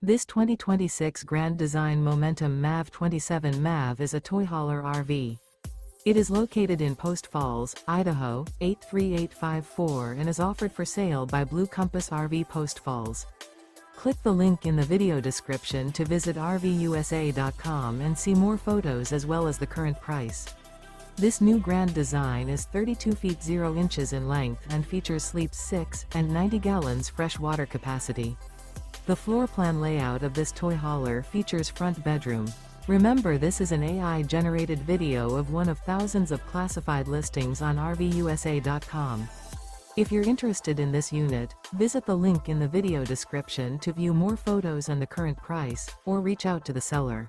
This 2026 Grand Design Momentum MAV 27 MAV is a toy hauler RV. It is located in Post Falls, Idaho, 83854 and is offered for sale by Blue Compass RV Post Falls. Click the link in the video description to visit RVUSA.com and see more photos as well as the current price. This new Grand Design is 32 feet 0 inches in length and features sleeps 6 and 90 gallons fresh water capacity. The floor plan layout of this toy hauler features front bedroom. Remember, this is an AI-generated video of one of thousands of classified listings on RVUSA.com. If you're interested in this unit, visit the link in the video description to view more photos and the current price, or reach out to the seller.